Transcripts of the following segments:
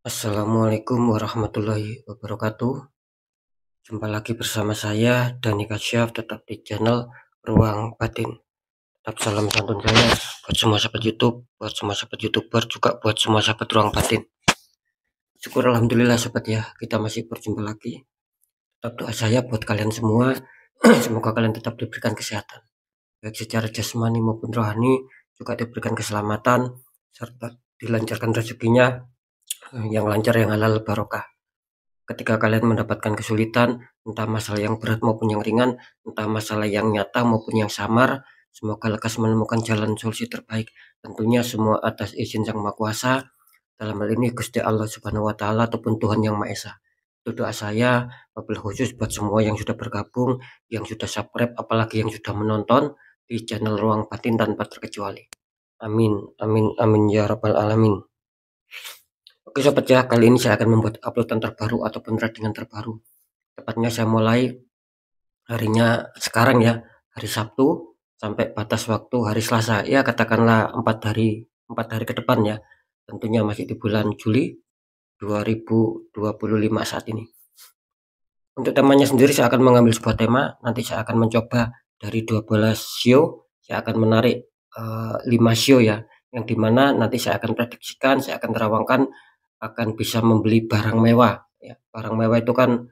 Assalamualaikum warahmatullahi wabarakatuh. Jumpa lagi bersama saya Dani Kasyaf, tetap di channel Ruang Batin. Tetap salam santun saya buat semua sahabat YouTube, buat semua sahabat YouTuber, juga buat semua sahabat Ruang Batin. Syukur alhamdulillah sahabat ya, kita masih berjumpa lagi. Tetap doa saya buat kalian semua, semoga kalian tetap diberikan kesehatan, baik secara jasmani maupun rohani, juga diberikan keselamatan serta dilancarkan rezekinya yang lancar, yang halal barokah. Ketika kalian mendapatkan kesulitan, entah masalah yang berat maupun yang ringan, entah masalah yang nyata maupun yang samar, semoga lekas menemukan jalan solusi terbaik. Tentunya semua atas izin Sang Maha Kuasa, dalam hal ini Gusti Allah Subhanahu wa Ta'ala ataupun Tuhan Yang Maha Esa. Itu doa saya, wabil khusus buat semua yang sudah bergabung, yang sudah subscribe, apalagi yang sudah menonton di channel Ruang Batin tanpa terkecuali. Amin, amin, amin ya rabbal alamin. Oke sobat ya, kali ini saya akan membuat uploadan terbaru ataupun threadingan terbaru. Tepatnya saya mulai harinya sekarang ya, hari Sabtu sampai batas waktu hari Selasa. Ya katakanlah 4 hari ke depan ya. Tentunya masih di bulan Juli 2025 saat ini. Untuk temanya sendiri saya akan mengambil sebuah tema. Nanti saya akan mencoba dari 12 show, saya akan menarik 5 show ya, yang dimana nanti saya akan prediksikan, saya akan terawangkan akan bisa membeli barang mewah ya. Barang mewah itu kan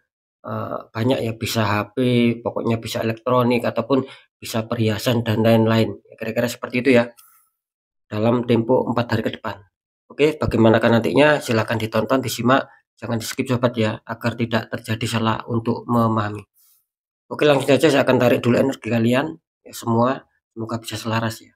banyak ya, bisa HP, pokoknya bisa elektronik ataupun bisa perhiasan dan lain-lain. Kira-kira seperti itu ya, dalam tempo 4 hari ke depan. Oke, bagaimanakah nantinya? Silahkan ditonton, disimak, jangan di skip sobat ya, agar tidak terjadi salah untuk memahami. Oke, langsung saja saya akan tarik dulu energi kalian ya semua, semoga bisa selaras ya.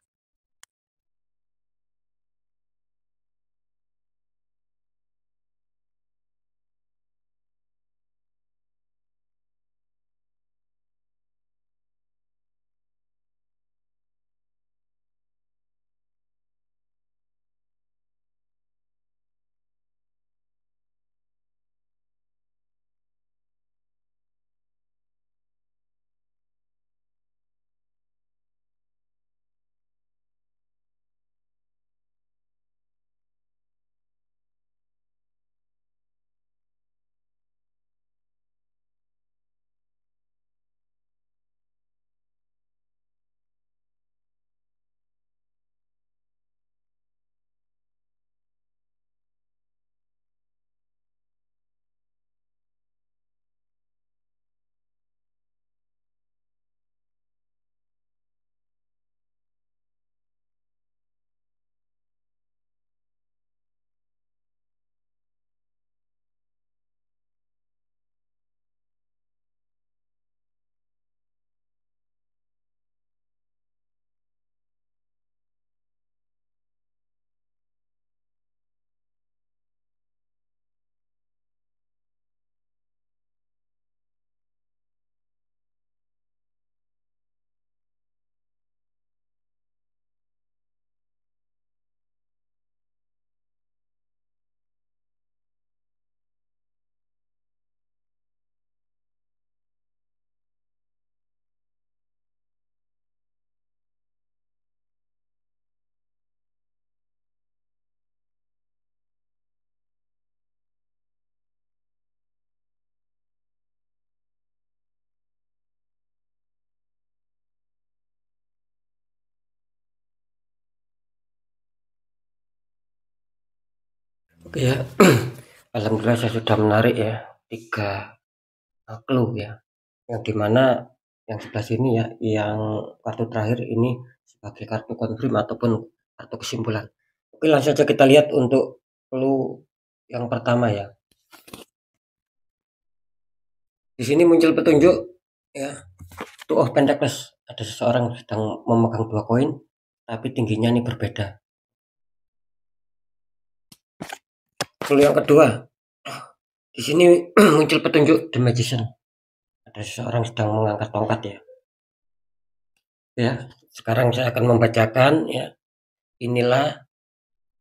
Oke ya, alhamdulillah saya sudah menarik ya 3 clue ya, yang dimana yang sebelah sini ya, yang kartu terakhir ini sebagai kartu konfirm ataupun kartu kesimpulan. Oke, langsung saja kita lihat untuk clue yang pertama ya. Di sini muncul petunjuk ya, Two of Pentacles. Ada seseorang sedang memegang 2 koin, tapi tingginya ini berbeda. Clue yang kedua, di sini muncul petunjuk The Magician. Ada seseorang sedang mengangkat tongkat ya. Ya, sekarang saya akan membacakan ya. Inilah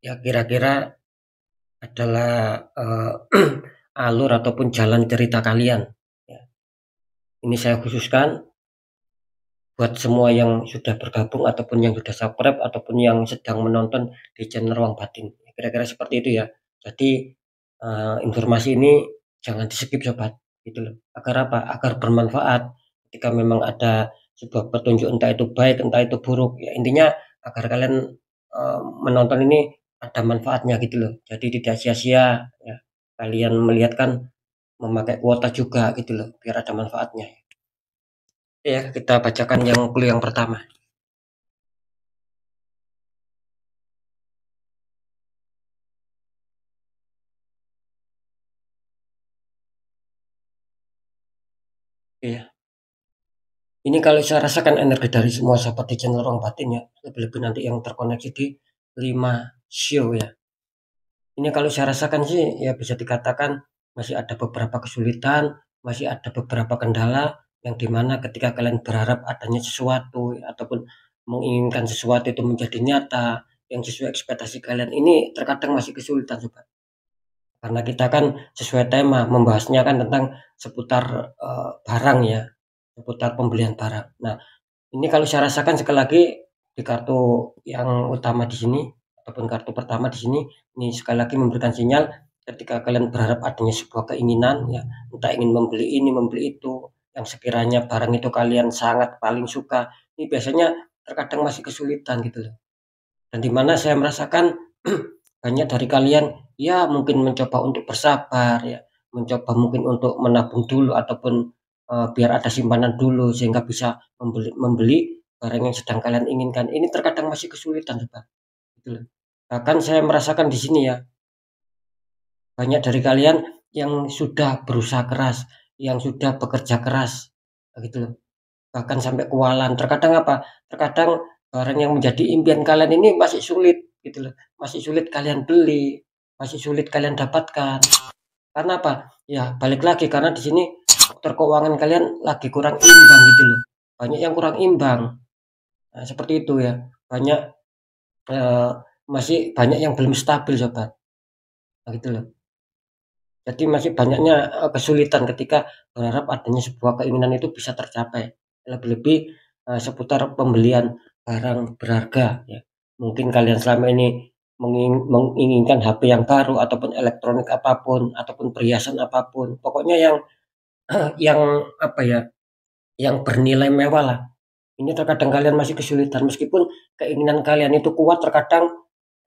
ya kira-kira adalah alur ataupun jalan cerita kalian ya. Ini saya khususkan buat semua yang sudah bergabung ataupun yang sudah subscribe ataupun yang sedang menonton di channel Ruang Batin. Kira-kira seperti itu ya. Jadi informasi ini jangan di-skip sobat, gitu loh. Agar apa? Agar bermanfaat ketika memang ada sebuah petunjuk, entah itu baik, entah itu buruk, ya intinya agar kalian, menonton ini ada manfaatnya gitu loh. Jadi tidak sia-sia ya, kalian melihat kan memakai kuota juga gitu loh, biar ada manfaatnya. Ya, kita bacakan yang clue yang pertama. Iya. Ini kalau saya rasakan energi dari semua sahabat di channel Ruang Batin ya, lebih-lebih nanti yang terkoneksi di 5 show ya. Ini kalau saya rasakan sih ya bisa dikatakan masih ada beberapa kesulitan, masih ada beberapa kendala yang dimana ketika kalian berharap adanya sesuatu ya, ataupun menginginkan sesuatu itu menjadi nyata yang sesuai ekspektasi kalian, ini terkadang masih kesulitan sobat. Karena kita kan sesuai tema membahasnya kan tentang seputar barang ya, seputar pembelian barang. Nah, ini kalau saya rasakan sekali lagi di kartu yang utama di sini ataupun kartu pertama di sini, ini sekali lagi memberikan sinyal ketika kalian berharap adanya sebuah keinginan ya, entah ingin membeli ini, membeli itu, yang sekiranya barang itu kalian sangat paling suka, ini biasanya terkadang masih kesulitan gitu loh. Dan di mana saya merasakan banyak dari kalian ya mungkin mencoba untuk bersabar ya, mencoba mungkin untuk menabung dulu ataupun biar ada simpanan dulu sehingga bisa membeli barang yang sedang kalian inginkan. Ini terkadang masih kesulitan Pak, gitu loh. Bahkan saya merasakan di sini ya, banyak dari kalian yang sudah berusaha keras, yang sudah bekerja keras, gitu loh. Bahkan sampai kewalahan. Terkadang apa? Terkadang barang yang menjadi impian kalian ini masih sulit gitu loh. Masih sulit kalian beli, masih sulit kalian dapatkan. Karena apa? Ya, balik lagi karena di sini faktor keuangan kalian lagi kurang imbang gitu loh. Banyak yang kurang imbang. Nah, seperti itu ya. Banyak eh, masih banyak yang belum stabil sobat. Nah, gitu loh. Jadi masih banyaknya kesulitan ketika berharap adanya sebuah keinginan itu bisa tercapai. Lebih-lebih seputar pembelian barang berharga ya. Mungkin kalian selama ini menginginkan HP yang baru ataupun elektronik apapun ataupun perhiasan apapun. Pokoknya yang yang apa ya, yang bernilai mewah lah. Ini terkadang kalian masih kesulitan meskipun keinginan kalian itu kuat, terkadang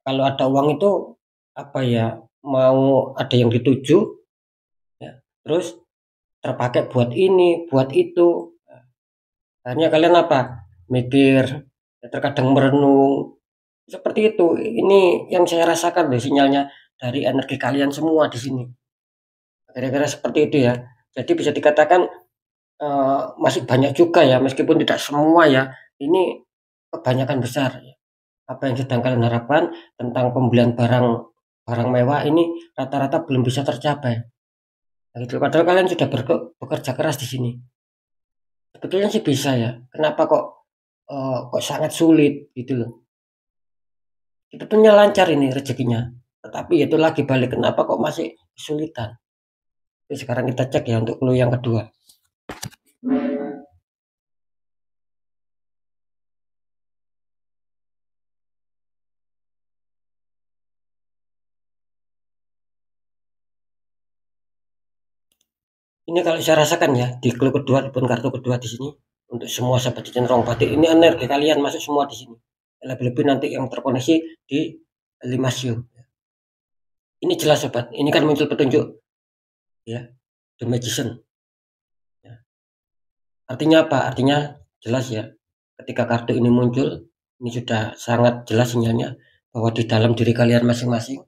kalau ada uang itu apa ya, mau ada yang dituju ya, terus terpakai buat ini, buat itu. Akhirnya kalian apa? Mikir, ya terkadang merenung. Seperti itu. Ini yang saya rasakan deh sinyalnya dari energi kalian semua di sini. Kira-kira seperti itu ya. Jadi bisa dikatakan masih banyak juga ya, meskipun tidak semua ya. Ini kebanyakan besar ya. Apa yang sedang kalian harapkan tentang pembelian barang barang mewah ini rata-rata belum bisa tercapai. Nah, gitu. Padahal kalian sudah bekerja keras di sini. Sebetulnya sih bisa ya. Kenapa kok kok sangat sulit gitu loh. Sebetulnya lancar ini rezekinya. Tetapi itu lagi balik kenapa kok masih kesulitan. Oke, sekarang kita cek ya untuk clue yang kedua. Ini kalau saya rasakan ya di clue kedua ataupun kartu kedua di sini untuk semua sahabat di cenderung batik ini energi kalian masuk semua di sini. Lebih-lebih nanti yang terkoneksi di 5 show. Ini jelas sobat, ini kan muncul petunjuk ya, The Magician. Ya. Artinya apa? Artinya jelas ya. Ketika kartu ini muncul, ini sudah sangat jelas sinyalnya bahwa di dalam diri kalian masing-masing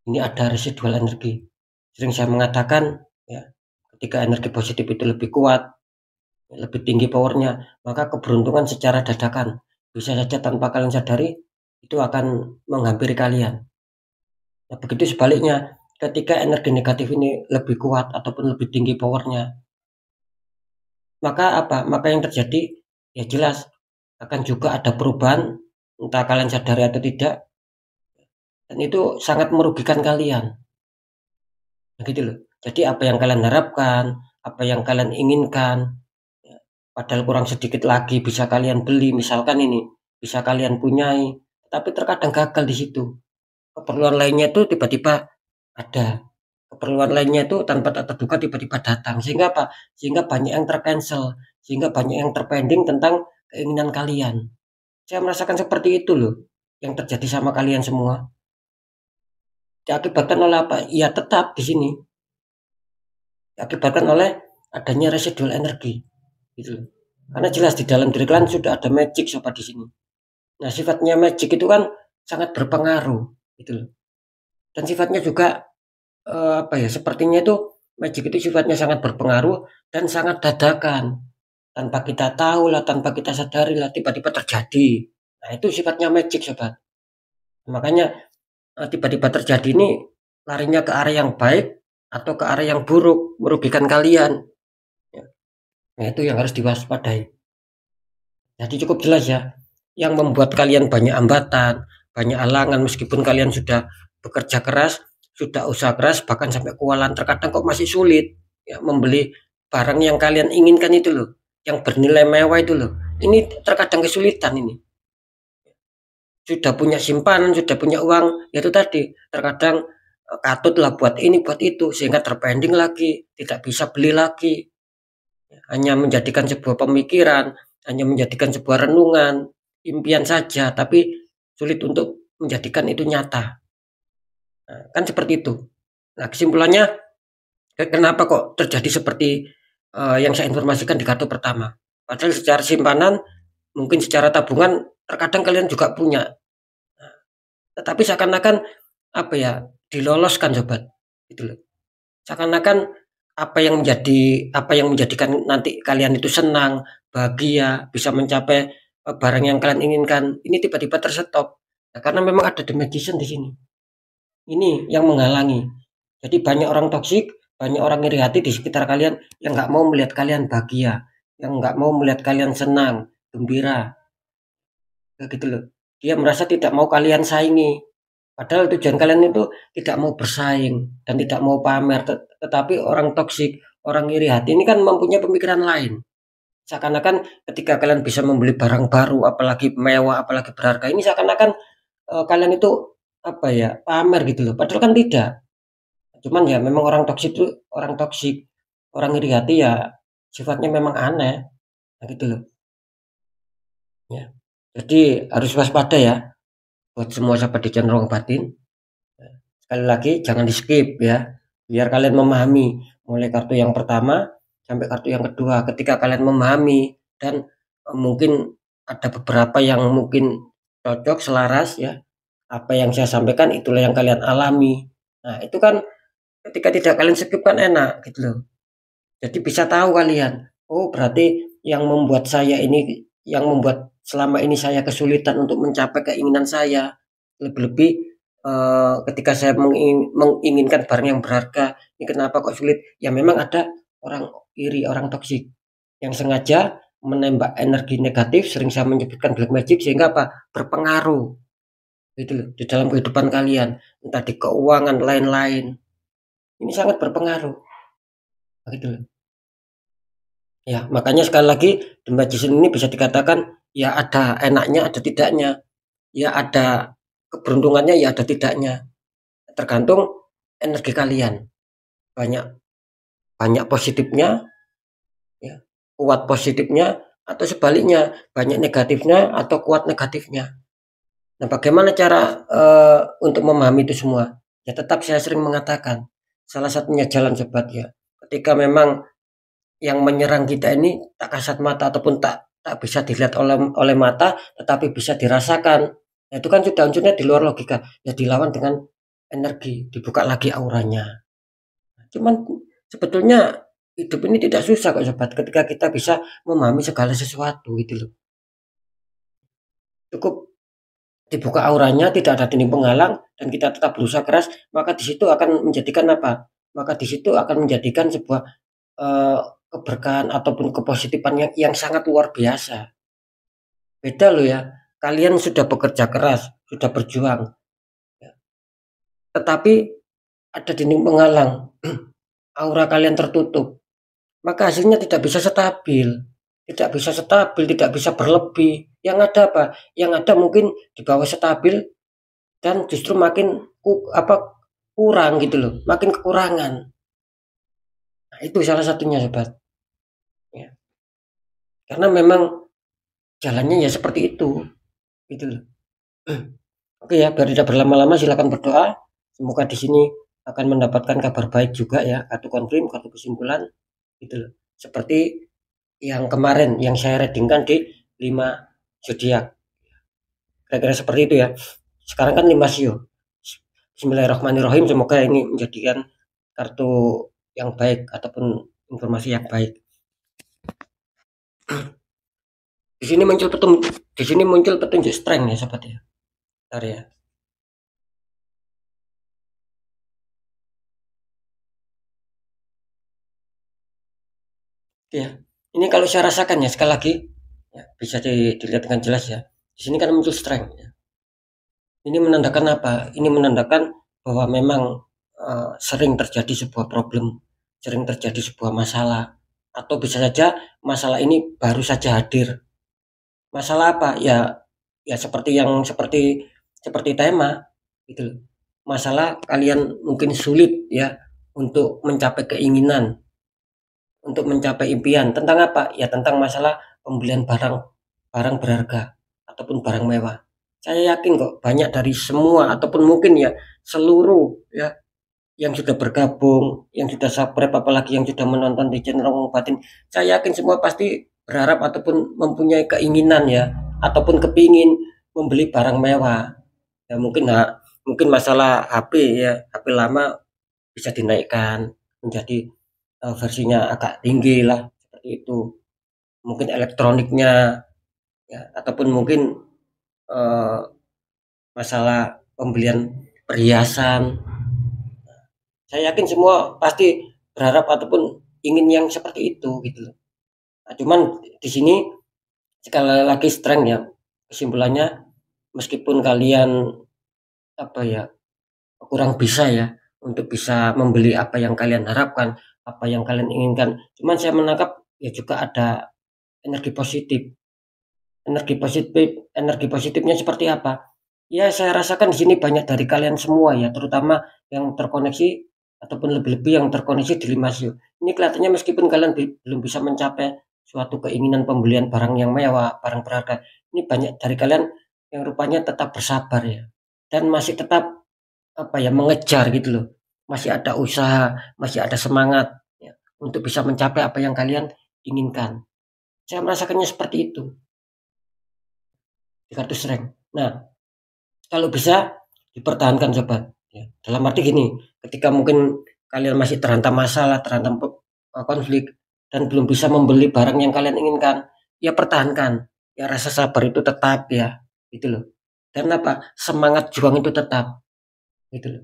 ini ada residual energi. Sering saya mengatakan ya, ketika energi positif itu lebih kuat, lebih tinggi powernya, maka keberuntungan secara dadakan bisa saja tanpa kalian sadari itu akan menghampiri kalian. Nah, begitu sebaliknya, ketika energi negatif ini lebih kuat ataupun lebih tinggi powernya, maka apa? Maka yang terjadi ya jelas akan juga ada perubahan, entah kalian sadari atau tidak, dan itu sangat merugikan kalian. Nah, gitu loh. Jadi apa yang kalian harapkan, apa yang kalian inginkan, ya, padahal kurang sedikit lagi bisa kalian beli, misalkan ini bisa kalian punyai, tapi terkadang gagal di situ. Keperluan lainnya itu tiba-tiba ada. keperluan lainnya itu tanpa tak terduga tiba-tiba datang, sehingga apa? Sehingga banyak yang tercancel, sehingga banyak yang terpending tentang keinginan kalian. Saya merasakan seperti itu loh, yang terjadi sama kalian semua. Diakibatkan oleh apa? Ya tetap di sini, diakibatkan oleh adanya residual energi, gitu loh. Karena jelas di dalam diri kalian sudah ada magic sobat di sini. Nah, sifatnya magic itu kan sangat berpengaruh, gitu loh. Dan sifatnya juga apa ya? Sepertinya itu magic itu sifatnya sangat berpengaruh dan sangat dadakan. Tanpa kita tahu lah, tanpa kita sadari lah, tiba-tiba terjadi. Nah, itu sifatnya magic sobat. Makanya tiba-tiba terjadi ini larinya ke arah yang baik atau ke arah yang buruk, merugikan kalian. Ya. Nah, itu yang harus diwaspadai. Jadi cukup jelas ya, yang membuat kalian banyak hambatan, banyak halangan meskipun kalian sudah bekerja keras, sudah usaha keras, bahkan sampai kewalahan, terkadang kok masih sulit ya membeli barang yang kalian inginkan itu loh, yang bernilai mewah itu loh. Ini terkadang kesulitan ini. Sudah punya simpanan, sudah punya uang, ya itu tadi, terkadang katutlah buat ini, buat itu, sehingga terpending lagi, tidak bisa beli lagi. Hanya menjadikan sebuah pemikiran, hanya menjadikan sebuah renungan, impian saja, tapi sulit untuk menjadikan itu nyata. Nah, kan seperti itu. Nah, kesimpulannya, kenapa kok terjadi seperti yang saya informasikan di kartu pertama? Padahal secara simpanan, mungkin secara tabungan, terkadang kalian juga punya. Nah, tetapi seakan-akan apa ya, diloloskan sobat, gitu loh. Seakan-akan apa yang menjadikan nanti kalian itu senang, bahagia, bisa mencapai barang yang kalian inginkan, ini tiba-tiba terstop. Nah, karena memang ada the magician di sini. Ini yang menghalangi. Jadi banyak orang toksik, banyak orang iri hati di sekitar kalian yang nggak mau melihat kalian bahagia, yang nggak mau melihat kalian senang, gembira, kayak gitu loh. Dia merasa tidak mau kalian saingi. Padahal tujuan kalian itu tidak mau bersaing dan tidak mau pamer, tetapi orang toksik, orang iri hati ini kan mempunyai pemikiran lain. Seakan-akan ketika kalian bisa membeli barang baru, apalagi mewah, apalagi berharga, ini seakan-akan kalian itu apa ya, pamer gitu loh. Padahal kan tidak. Cuman ya memang orang toksik itu orang toksik, orang iri hati ya sifatnya memang aneh, nah gitu loh. Ya. Jadi harus waspada ya buat semua sahabat di channel Ruang Batin. Sekali lagi jangan di-skip ya, biar kalian memahami mulai kartu yang pertama sampai kartu yang kedua. Ketika kalian memahami dan mungkin ada beberapa yang mungkin cocok, selaras ya, apa yang saya sampaikan itulah yang kalian alami. Nah, itu kan ketika tidak kalian skip kan enak gitu loh. Jadi bisa tahu kalian, oh berarti yang membuat selama ini saya kesulitan untuk mencapai keinginan saya, lebih-lebih ketika saya menginginkan barang yang berharga, ini kenapa kok sulit? Ya memang ada orang iri, orang toksik yang sengaja menembak energi negatif, sering saya menyebutkan black magic, sehingga apa? Berpengaruh gitu loh di dalam kehidupan kalian, entah di keuangan lain-lain. Ini sangat berpengaruh gitu loh. Ya, makanya sekali lagi The Magician ini bisa dikatakan ya ada enaknya, ada tidaknya. Ya ada keberuntungannya, ya ada tidaknya. Tergantung energi kalian. Banyak banyak positifnya, ya, kuat positifnya atau sebaliknya, banyak negatifnya atau kuat negatifnya. Nah, bagaimana cara untuk memahami itu semua? Ya tetap saya sering mengatakan, salah satunya jalan sobat ya. Ketika memang yang menyerang kita ini tak kasat mata ataupun tak tak bisa dilihat oleh mata, tetapi bisa dirasakan. Nah, itu kan sudah unsurnya di luar logika. Ya dilawan dengan energi, dibuka lagi auranya. Cuman sebetulnya hidup ini tidak susah kok sobat, ketika kita bisa memahami segala sesuatu gitu loh. Cukup dibuka auranya, tidak ada dinding penghalang dan kita tetap berusaha keras, maka di situ akan menjadikan apa? Maka di situ akan menjadikan sebuah eh, keberkahan ataupun kepositifan yang sangat luar biasa. Beda loh ya, kalian sudah bekerja keras, sudah berjuang, ya. Tetapi ada dinding penghalang, aura kalian tertutup, maka hasilnya tidak bisa berlebih. Yang ada apa? Yang ada mungkin di bawah stabil dan justru makin apa? kurang gitu loh, makin kekurangan. Nah, itu salah satunya sobat ya. Karena memang jalannya ya seperti itu gitu loh. Oke ya, biar tidak berlama-lama silakan berdoa. Semoga di sini akan mendapatkan kabar baik juga ya, kartu konfirm, kartu kesimpulan gitu loh. Seperti yang kemarin yang saya readingkan di 5 zodiak. Kira-kira seperti itu ya. Sekarang kan 5 sio. Bismillahirrahmanirrahim. Semoga ini menjadikan kartu yang baik ataupun informasi yang baik. Di sini muncul petunjuk strength ya sobat ya. Bentar ya. Ya, ini kalau saya rasakan ya sekali lagi ya, bisa dilihat dengan jelas ya. Di sini kan muncul strength ya. Ini menandakan apa? Ini menandakan bahwa memang sering terjadi sebuah problem, sering terjadi sebuah masalah, atau bisa saja masalah ini baru saja hadir. Masalah apa? Ya, ya seperti tema gitu loh. Masalah kalian mungkin sulit ya untuk mencapai keinginan, untuk mencapai impian. Tentang apa? Ya tentang masalah pembelian barang berharga ataupun barang mewah. Saya yakin kok banyak dari semua ataupun mungkin ya seluruh ya yang sudah bergabung, yang sudah subscribe, apalagi yang sudah menonton di channel Ngomong Batin, saya yakin semua pasti berharap ataupun mempunyai keinginan ya, ataupun kepingin membeli barang mewah. Ya mungkin masalah HP ya, HP lama bisa dinaikkan menjadi versinya agak tinggi lah seperti itu. Mungkin elektroniknya ya, ataupun mungkin eh, masalah pembelian perhiasan. Saya yakin semua pasti berharap ataupun ingin yang seperti itu gitu loh. Nah, cuman di sini sekali lagi strength ya, kesimpulannya meskipun kalian apa ya kurang bisa ya untuk bisa membeli apa yang kalian harapkan, apa yang kalian inginkan. Cuman saya menangkap ya juga ada energi positif. Energi positifnya seperti apa? Ya saya rasakan di sini banyak dari kalian semua ya, terutama yang terkoneksi ataupun lebih-lebih yang terkoneksi di Limasio. Ini kelihatannya meskipun kalian belum bisa mencapai suatu keinginan pembelian barang yang mewah, barang berharga, ini banyak dari kalian yang rupanya tetap bersabar ya, dan masih tetap apa ya mengejar gitu loh. Masih ada usaha, masih ada semangat ya, untuk bisa mencapai apa yang kalian inginkan. Saya merasakannya seperti itu di kartu strength. Nah, kalau bisa dipertahankan sobat ya. Dalam arti gini, ketika mungkin kalian masih terhantam masalah, terhantam konflik dan belum bisa membeli barang yang kalian inginkan, ya pertahankan. Ya rasa sabar itu tetap ya, gitu loh. Dan apa? Semangat juang itu tetap, gitu loh.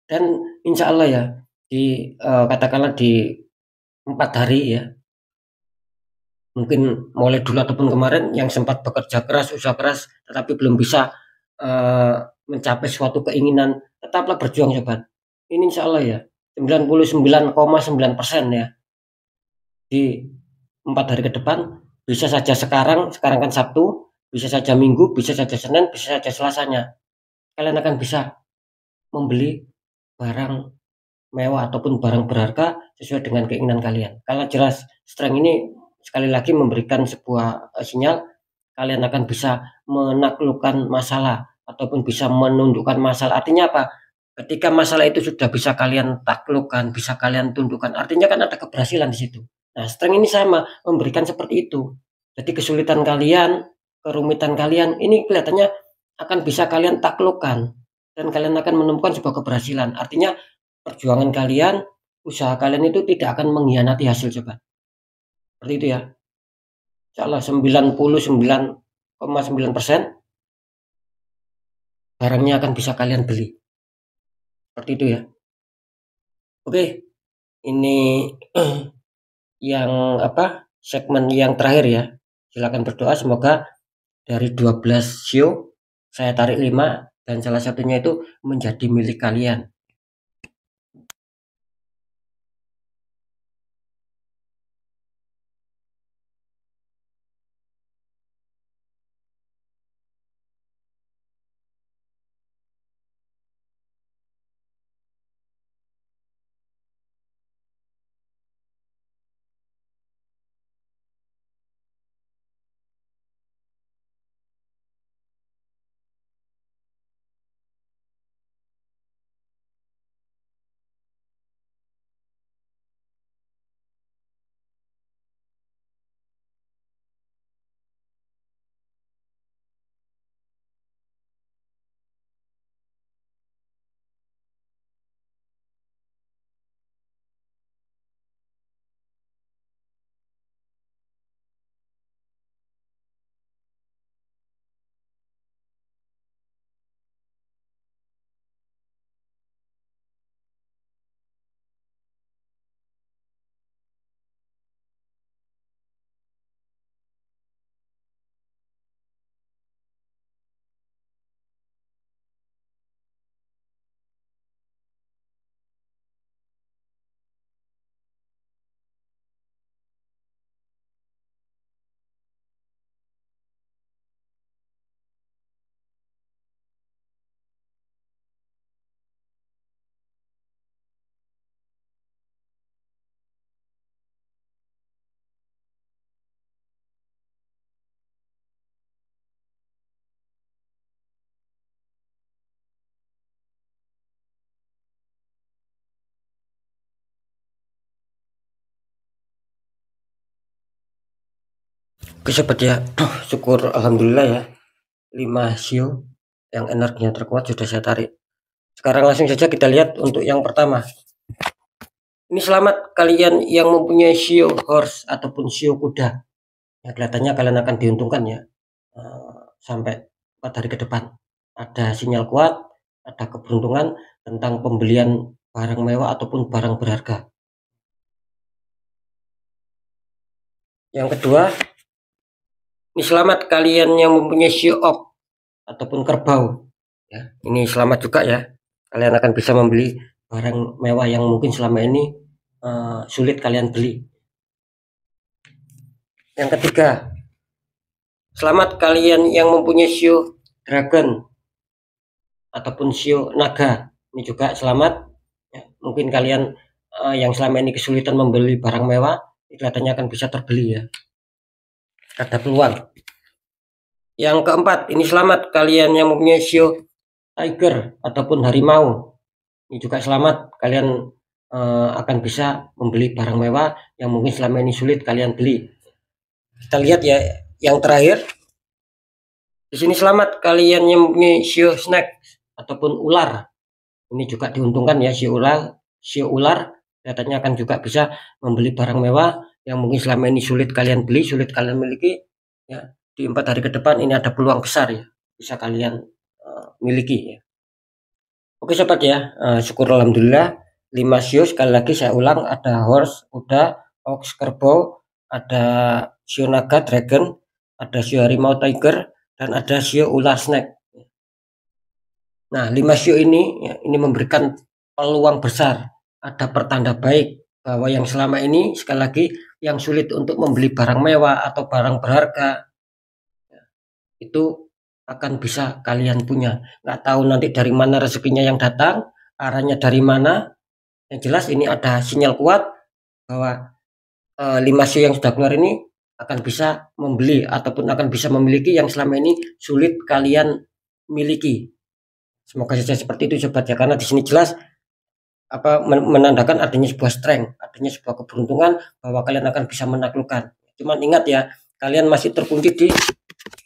Dan insya Allah ya di katakanlah di 4 hari ya, mungkin mulai dulu ataupun kemarin yang sempat bekerja keras, usaha keras, tetapi belum bisa mencapai suatu keinginan, tetaplah berjuang sobat. Ini insya Allah ya 99,9% ya di 4 hari ke depan, bisa saja sekarang kan Sabtu, bisa saja Minggu, bisa saja Senin, bisa saja Selasanya. Kalian akan bisa membeli barang mewah ataupun barang berharga sesuai dengan keinginan kalian. Karena jelas strength ini sekali lagi memberikan sebuah sinyal kalian akan bisa menaklukkan masalah ataupun bisa menundukkan masalah. Artinya apa? Ketika masalah itu sudah bisa kalian taklukkan, bisa kalian tundukkan, artinya kan ada keberhasilan di situ. Nah, strength ini sama, memberikan seperti itu. Jadi kesulitan kalian, kerumitan kalian, ini kelihatannya akan bisa kalian taklukkan dan kalian akan menemukan sebuah keberhasilan. Artinya perjuangan kalian, usaha kalian itu tidak akan mengkhianati hasil coba. Seperti itu ya. Insyaallah 99,9% barangnya akan bisa kalian beli. Seperti itu ya. Oke, ini yang apa? Segmen yang terakhir ya. Silakan berdoa semoga dari 12 show saya tarik 5 dan salah satunya itu menjadi milik kalian. Oke sobat ya, syukur alhamdulillah ya, 5 sio yang energinya terkuat sudah saya tarik. Sekarang langsung saja kita lihat untuk yang pertama. Ini selamat kalian yang mempunyai sio horse ataupun sio kuda. Ya kelihatannya kalian akan diuntungkan ya, sampai 4 hari ke depan. Ada sinyal kuat, ada keberuntungan tentang pembelian barang mewah ataupun barang berharga. Yang kedua, ini selamat kalian yang mempunyai sio ok ataupun kerbau. Ya, ini selamat juga ya. Kalian akan bisa membeli barang mewah yang mungkin selama ini sulit kalian beli. Yang ketiga, selamat kalian yang mempunyai sio dragon ataupun sio naga. Ini juga selamat. Ya, mungkin kalian yang selama ini kesulitan membeli barang mewah, kelihatannya akan bisa terbeli ya. Ada peluang. Yang keempat, ini selamat kalian yang mempunyai sio tiger ataupun harimau. Ini juga selamat, kalian akan bisa membeli barang mewah yang mungkin selama ini sulit kalian beli. Kita lihat ya yang terakhir. Di sini selamat kalian yang mempunyai sio snack ataupun ular. Ini juga diuntungkan ya, sio ular katanya akan juga bisa membeli barang mewah yang mungkin selama ini sulit kalian beli, sulit kalian miliki ya. Di 4 hari ke depan ini ada peluang besar ya, bisa kalian miliki ya. Oke sobat ya, syukur alhamdulillah 5 sio, sekali lagi saya ulang, ada horse kuda, ox kerbau, ada sio naga dragon, ada sio harimau tiger, dan ada sio ular snack. Nah 5 sio ini ya, ini memberikan peluang besar, ada pertanda baik bahwa yang selama ini sekali lagi yang sulit untuk membeli barang mewah atau barang berharga itu akan bisa kalian punya. Nggak tahu nanti dari mana rezekinya yang datang, arahnya dari mana. Yang jelas ini ada sinyal kuat bahwa 5 sio yang sudah keluar ini akan bisa membeli ataupun akan bisa memiliki yang selama ini sulit kalian miliki. Semoga saja seperti itu sobat ya, karena di sini jelas menandakan adanya sebuah strength, adanya sebuah keberuntungan bahwa kalian akan bisa menaklukkan. Cuman ingat ya, kalian masih terkunci di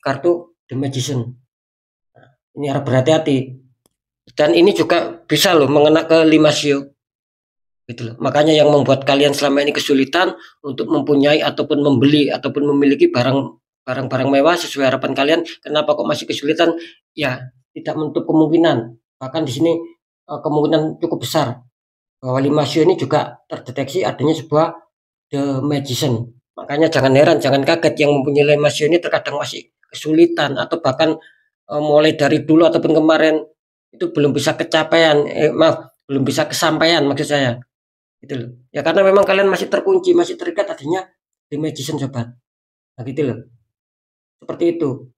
kartu The Magician. Ini harus berhati-hati. Dan ini juga bisa loh mengena ke 5 sio. Gitu loh. Makanya yang membuat kalian selama ini kesulitan untuk mempunyai ataupun membeli ataupun memiliki barang-barang mewah sesuai harapan kalian, kenapa kok masih kesulitan? Ya, tidak menutup kemungkinan. Bahkan di sini kemungkinan cukup besar bahwa 5 sio ini juga terdeteksi adanya sebuah The Magician. Makanya jangan heran, jangan kaget yang mempunyai 5 sio ini terkadang masih kesulitan atau bahkan mulai dari dulu ataupun kemarin itu belum bisa belum bisa kesampaian maksud saya. Gitu loh. Ya karena memang kalian masih terkunci, masih terikat adanya The Magician sobat. Nah gitu loh. Seperti itu.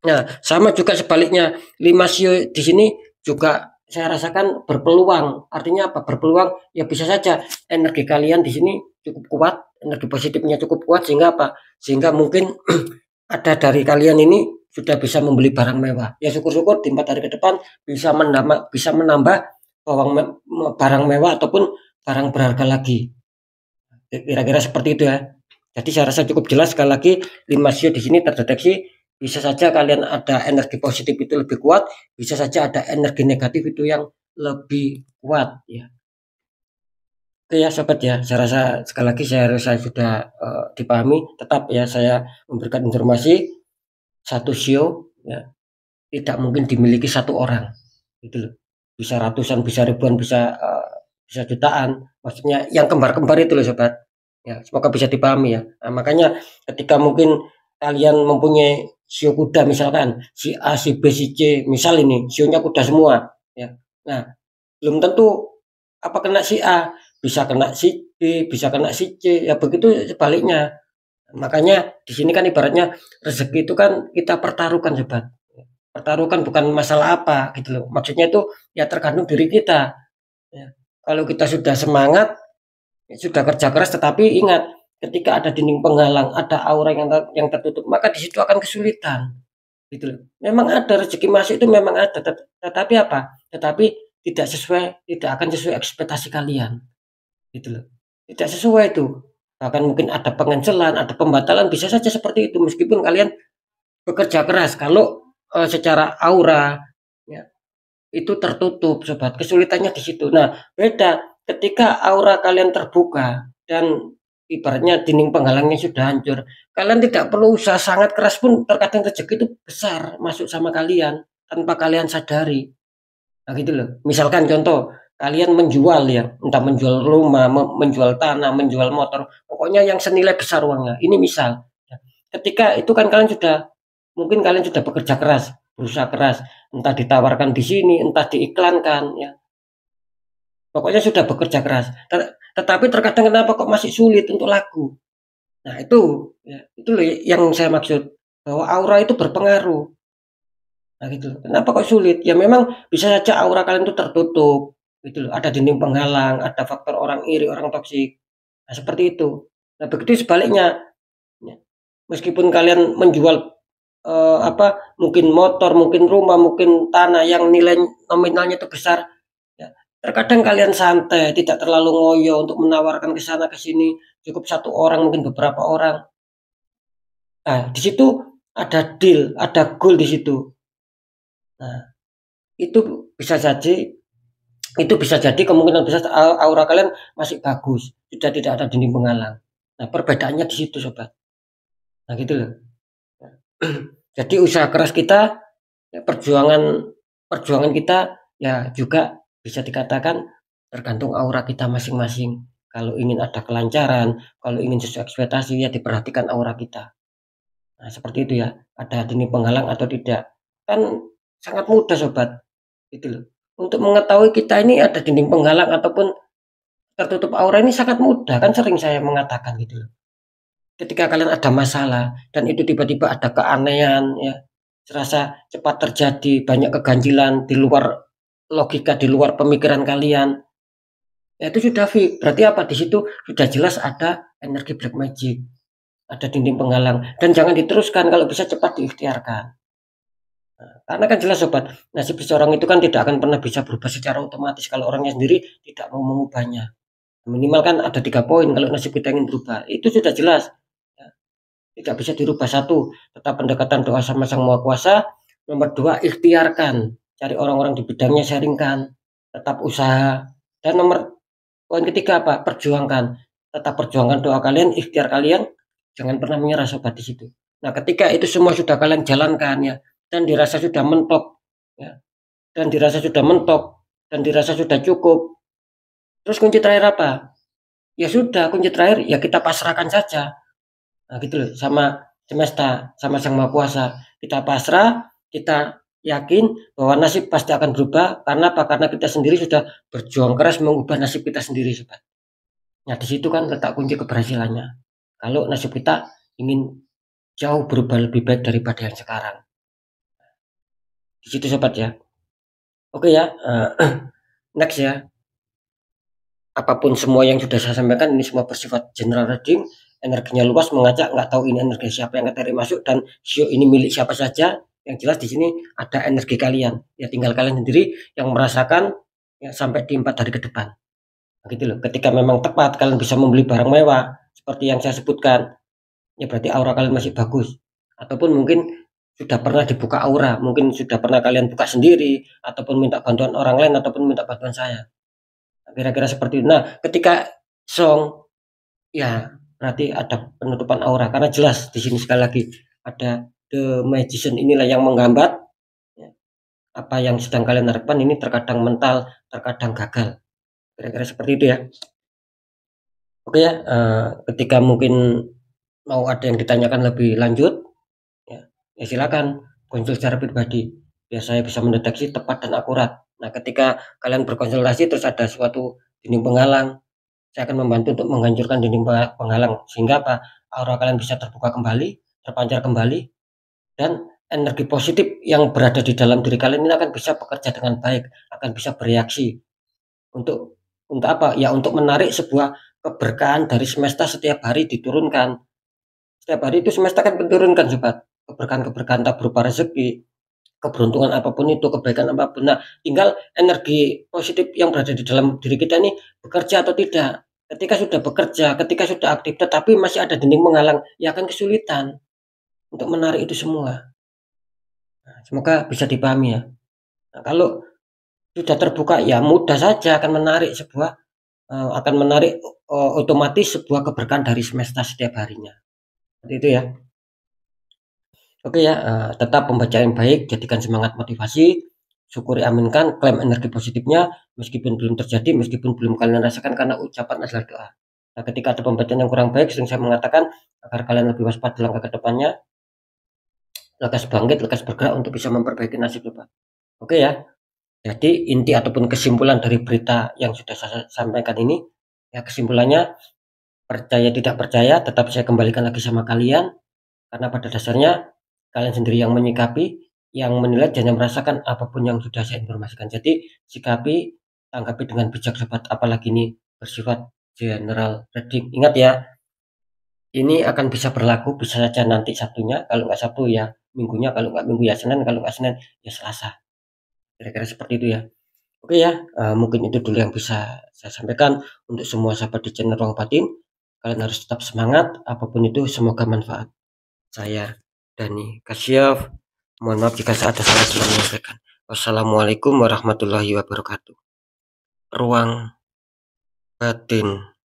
Nah, sama juga sebaliknya 5 sio di sini juga saya rasakan berpeluang. Artinya apa? Berpeluang ya bisa saja energi kalian di sini cukup kuat, energi positifnya cukup kuat sehingga apa? Sehingga mungkin ada dari kalian ini sudah bisa membeli barang mewah. Ya syukur-syukur di 4 hari ke depan bisa menambah barang mewah ataupun barang berharga lagi. Kira-kira seperti itu ya. Jadi saya rasa cukup jelas, sekali lagi 5 sio di sini terdeteksi. Bisa saja kalian ada energi positif itu lebih kuat, bisa saja ada energi negatif itu yang lebih kuat ya. Oke ya sobat ya, saya rasa sekali lagi saya sudah dipahami. Tetap ya saya memberikan informasi, satu sio ya tidak mungkin dimiliki satu orang, gitu loh. Bisa ratusan, bisa ribuan, bisa jutaan. Maksudnya yang kembar-kembar itu loh sobat. Ya, semoga bisa dipahami ya. Nah, makanya ketika mungkin kalian mempunyai sio kuda misalkan, si A, si B, si C, misal ini sionya kuda semua ya. Nah, belum tentu apa kena si A, bisa kena si B, bisa kena si C, ya begitu sebaliknya. Makanya di sini kan ibaratnya rezeki itu kan kita pertaruhkan sobat. Pertaruhkan bukan masalah apa gitu loh. Maksudnya itu ya tergantung diri kita. Ya. Kalau kita sudah semangat, sudah kerja keras, tetapi ingat ketika ada dinding penghalang, ada aura yang tertutup, maka di situ akan kesulitan. Gitu loh. Memang ada rezeki masuk itu memang ada, tetapi apa? Tetapi tidak akan sesuai ekspektasi kalian. Gitu loh. Tidak sesuai itu. bahkan mungkin ada pengencelan, ada pembatalan, bisa saja seperti itu meskipun kalian bekerja keras. Kalau secara aura ya, itu tertutup sobat, kesulitannya di situ. Nah, beda ketika aura kalian terbuka dan ibaratnya dinding penghalangnya sudah hancur, kalian tidak perlu usaha sangat keras pun terkadang rezeki itu besar masuk sama kalian tanpa kalian sadari. Nah, gitu loh. Misalkan contoh, kalian menjual ya, entah menjual rumah, menjual tanah, menjual motor, pokoknya yang senilai besar uangnya. Ini misal. Ya. Ketika itu kan kalian sudah mungkin kalian sudah bekerja keras, berusaha keras, entah ditawarkan di sini, entah diiklankan ya. Pokoknya sudah bekerja keras. Tetapi terkadang kenapa kok masih sulit untuk laku? Nah, itu ya, itu loh yang saya maksud bahwa aura itu berpengaruh. Nah gitu. Kenapa kok sulit? Ya memang bisa saja aura kalian itu tertutup, gitu loh. Ada dinding penghalang, ada faktor orang iri, orang toksik. Nah, seperti itu. Nah, begitu sebaliknya, ya. Meskipun kalian menjual mungkin motor, mungkin rumah, mungkin tanah yang nilai nominalnya itu besar, ya. Terkadang kalian santai, tidak terlalu ngoyo untuk menawarkan ke sana ke sini, cukup satu orang, mungkin beberapa orang. Nah, di situ ada deal, ada goal di situ. Nah, itu bisa jadi kemungkinan besar aura kalian masih bagus, sudah tidak ada dinding penghalang. Nah, perbedaannya di situ sobat. Nah, gitu loh. Jadi usaha keras kita, ya, perjuangan kita ya juga bisa dikatakan tergantung aura kita masing-masing. Kalau ingin ada kelancaran, kalau ingin sesuai ekspektasi ya diperhatikan aura kita. Nah, seperti itu ya. Ada dinding penghalang atau tidak. Kan sangat mudah sobat. Gitu loh. Untuk mengetahui kita ini ada dinding penghalang ataupun tertutup aura ini sangat mudah, kan sering saya mengatakan gitu loh. Ketika kalian ada masalah dan itu tiba-tiba ada keanehan ya, serasa cepat terjadi, banyak keganjilan di luar logika, di luar pemikiran kalian. Ya itu sudah berarti apa? Di situ sudah jelas ada energi black magic, ada dinding penghalang dan jangan diteruskan, kalau bisa cepat diikhtiarkan. Karena kan jelas sobat, nasib seseorang itu kan tidak akan pernah bisa berubah secara otomatis kalau orangnya sendiri tidak mau mengubahnya. Minimal kan ada 3 poin kalau nasib kita ingin berubah, itu sudah jelas. Ya, tidak bisa dirubah. 1, tetap pendekatan doa sama Sang Maha Kuasa. Nomor 2, ikhtiarkan, cari orang-orang di bidangnya, sharingkan, tetap usaha. Dan nomor poin ketiga apa? Perjuangkan. Tetap perjuangkan doa kalian, ikhtiar kalian, jangan pernah menyerah sobat di situ. Nah, ketika itu semua sudah kalian jalankan ya, dan dirasa sudah mentok ya, dan dirasa sudah mentok, dan dirasa sudah cukup. Terus kunci terakhir apa? Ya sudah, kunci terakhir ya kita pasrahkan saja. Nah, gitu loh, sama semesta, sama Sang Maha Kuasa. Kita pasrah, kita yakin bahwa nasib pasti akan berubah. Karena apa? Karena kita sendiri sudah berjuang keras mengubah nasib kita sendiri, sobat. Nah, di situ kan letak kunci keberhasilannya. Kalau nasib kita ingin jauh berubah lebih baik daripada yang sekarang. Di situ sobat ya. Oke ya, next ya. Apapun semua yang sudah saya sampaikan ini semua bersifat general reading, energinya luas, mengajak, nggak tahu ini energi siapa yang tertarik masuk dan show ini milik siapa saja. Yang jelas di sini ada energi kalian. Ya tinggal kalian sendiri yang merasakan ya, sampai di 4 hari ke depan. Gitu loh. Ketika memang tepat kalian bisa membeli barang mewah seperti yang saya sebutkan, ya berarti aura kalian masih bagus. Ataupun mungkin sudah pernah dibuka aura, mungkin sudah pernah kalian buka sendiri ataupun minta bantuan orang lain ataupun minta bantuan saya. Kira-kira seperti itu. Nah, ketika song ya berarti ada penutupan aura karena jelas di sini sekali lagi ada the magician inilah yang menggambar ya, apa yang sedang kalian harapkan ini terkadang mental, terkadang gagal. Kira-kira seperti itu ya. Oke ya, ketika mungkin mau ada yang ditanyakan lebih lanjut ya silakan konsul secara pribadi. Biar saya bisa mendeteksi tepat dan akurat. Nah, ketika kalian berkonsultasi terus ada suatu dinding penghalang, saya akan membantu untuk menghancurkan dinding penghalang sehingga apa? Aura kalian bisa terbuka kembali, terpancar kembali, dan energi positif yang berada di dalam diri kalian ini akan bisa bekerja dengan baik, akan bisa bereaksi untuk apa? Ya untuk menarik sebuah keberkahan dari semesta setiap hari diturunkan. Setiap hari itu semesta kan menurunkan sobat, keberkahan-keberkahan tak berupa rezeki, keberuntungan apapun itu, kebaikan apapun. Nah, tinggal energi positif yang berada di dalam diri kita ini bekerja atau tidak. Ketika sudah bekerja, ketika sudah aktif, tetapi masih ada dinding menghalang, ya akan kesulitan untuk menarik itu semua. Nah, semoga bisa dipahami ya. Nah, kalau sudah terbuka, ya mudah saja akan menarik otomatis sebuah keberkahan dari semesta setiap harinya. Seperti itu ya. Oke ya, tetap membaca yang baik, jadikan semangat motivasi, syukuri, aminkan, klaim energi positifnya, meskipun belum terjadi, meskipun belum kalian rasakan, karena ucapan adalah doa. Nah, ketika ada pembacaan yang kurang baik, sering saya mengatakan agar kalian lebih waspada langkah ke depannya, lekas bangkit, lekas bergerak untuk bisa memperbaiki nasib depan. Oke ya. Jadi inti ataupun kesimpulan dari berita yang sudah saya sampaikan ini, ya kesimpulannya, percaya tidak percaya tetap saya kembalikan lagi sama kalian, karena pada dasarnya kalian sendiri yang menyikapi, yang menilai dan yang merasakan apapun yang sudah saya informasikan. Jadi sikapi, tanggapi dengan bijak sobat, apalagi ini bersifat general reading. Ingat ya, ini akan bisa berlaku, bisa saja nanti Sabtunya, kalau nggak Sabtu ya Minggunya, kalau nggak Minggu ya Senin, kalau nggak Senin ya Selasa. Kira-kira seperti itu ya. Oke ya, mungkin itu dulu yang bisa saya sampaikan untuk semua sahabat di channel Ruang Batin. Kalian harus tetap semangat, apapun itu semoga manfaat. Saya Dani Kasyaf, mohon maaf jika saya ada salah menyampaikan. Wassalamualaikum warahmatullahi wabarakatuh. Ruang Batin.